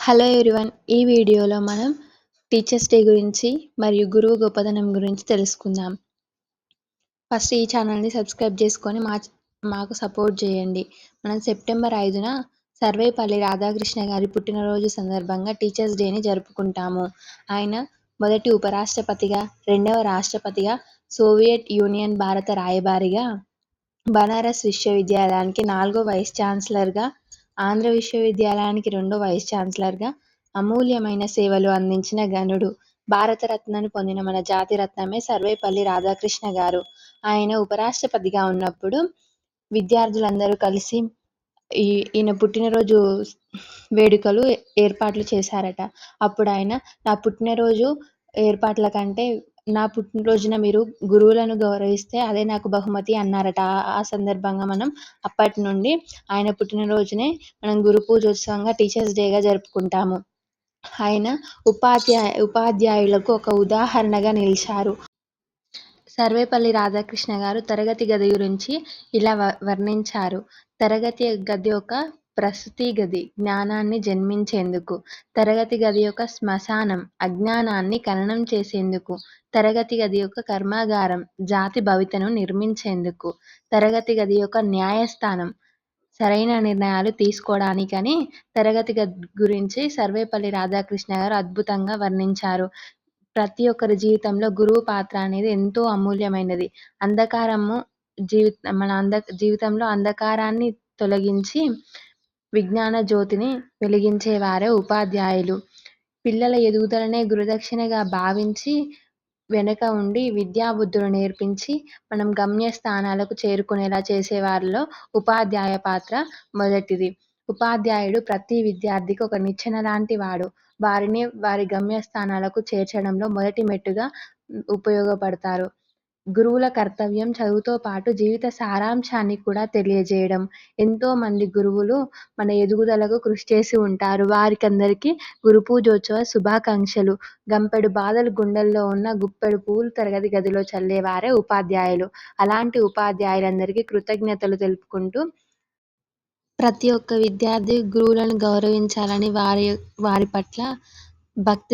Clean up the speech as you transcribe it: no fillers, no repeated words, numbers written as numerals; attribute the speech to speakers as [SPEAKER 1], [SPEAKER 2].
[SPEAKER 1] Hello everyone. ఈ వీడియోలో మనం టీచర్స్ డే గురించి మరియు గురువు గొప్పదనం గురించి తెలుసుకుందాం. ఫస్ట్ ఈ ఛానల్ని సబ్స్క్రైబ్ చేసుకొని మాకు సపోర్ట్ చేయండి. మనం సెప్టెంబర్ 5న సర్వేపల్లి రాధాకృష్ణ గారి పుట్టినరోజు సందర్భంగా టీచర్స్ డేని జరుపుకుంటాము. ఆయన మొదటి ఉపరాష్ట్రపతిగా, రెండవ రాష్ట్రపతిగా, సోవియట్ యూనియన్ భారత రాయబారిగా, బనారస్ విశ్వవిద్యాలయానికి 4వ వైస్ ఛాన్సలర్గా, ఆంధ్ర విశ్వవిద్యాలయానికి 2వ వైస్ ఛాన్సలర్గా అమూల్యమైన సేవలు అందించిన ఘనుడు. భారతరత్నను పొందిన మన జాతిరత్నమే సర్వేపల్లి రాధాకృష్ణ గారు. ఆయన ఉపరాష్ట్రపతిగా ఉన్నప్పుడు విద్యార్థులందరూ కలిసి ఈయన పుట్టినరోజు వేడుకలు ఏర్పాట్లు చేశారట. అప్పుడు ఆయన నా పుట్టినరోజు ఏర్పాట్ల కంటే నా పుట్టినరోజున మీరు గురువులను గౌరవిస్తే అదే నాకు బహుమతి అన్నారట. ఆ సందర్భంగా మనం అప్పటి నుండి ఆయన పుట్టినరోజునే మనం గురు పూజోత్సవంగా టీచర్స్ డేగా జరుపుకుంటాము. ఆయన ఉపాధ్యాయులకు ఒక ఉదాహరణగా నిలిచారు. సర్వేపల్లి రాధాకృష్ణ గారు తరగతి గది గురించి ఇలా వర్ణించారు. తరగతి గది ఒక ప్రసూతి గది, జ్ఞానాన్ని జన్మించేందుకు. తరగతి గది ఒక శ్మశానం, అజ్ఞానాన్ని ఖననం చేసేందుకు. తరగతి గది ఒక కర్మాగారం, జాతి భవితను నిర్మించేందుకు. తరగతి గది ఒక న్యాయస్థానం, సరైన నిర్ణయాలు తీసుకోవడానికని తరగతి గది గురించి సర్వేపల్లి రాధాకృష్ణ గారు అద్భుతంగా వర్ణించారు. ప్రతి ఒక్కరి జీవితంలో గురువు పాత్ర అనేది ఎంతో అమూల్యమైనది. జీవితంలో అంధకారాన్ని తొలగించి విజ్ఞాన జ్యోతిని వెలిగించేవారే ఉపాధ్యాయులు. పిల్లల ఎదుగుదలనే గురుదక్షిణగా భావించి వెనుక ఉండి విద్యాబుద్ధులు నేర్పించి మనం గమ్యస్థానాలకు చేరుకునేలా చేసేవారిలో ఉపాధ్యాయ పాత్ర మొదటిది. ఉపాధ్యాయుడు ప్రతి విద్యార్థికి ఒక నిచ్చెన లాంటి వాడు. వారిని వారి గమ్యస్థానాలకు చేర్చడంలో మొదటి మెట్టుగా ఉపయోగపడతారు. గురువుల కర్తవ్యం చదువుతో పాటు జీవిత సారాంశాన్ని కూడా తెలియజేయడం. ఎంతో మంది గురువులు మన ఎదుగుదలకు కృషి చేసి ఉంటారు. వారికందరికీ గురు పూజోత్సవ శుభాకాంక్షలు. గంపెడు బాధలు గుండెల్లో ఉన్న గుప్పెడు పూలు తరగతి గదిలో చల్లేవారే ఉపాధ్యాయులు. అలాంటి ఉపాధ్యాయులందరికీ కృతజ్ఞతలు తెలుపుకుంటూ ప్రతి ఒక్క విద్యార్థి గురువులను గౌరవించాలని, వారి పట్ల భక్తి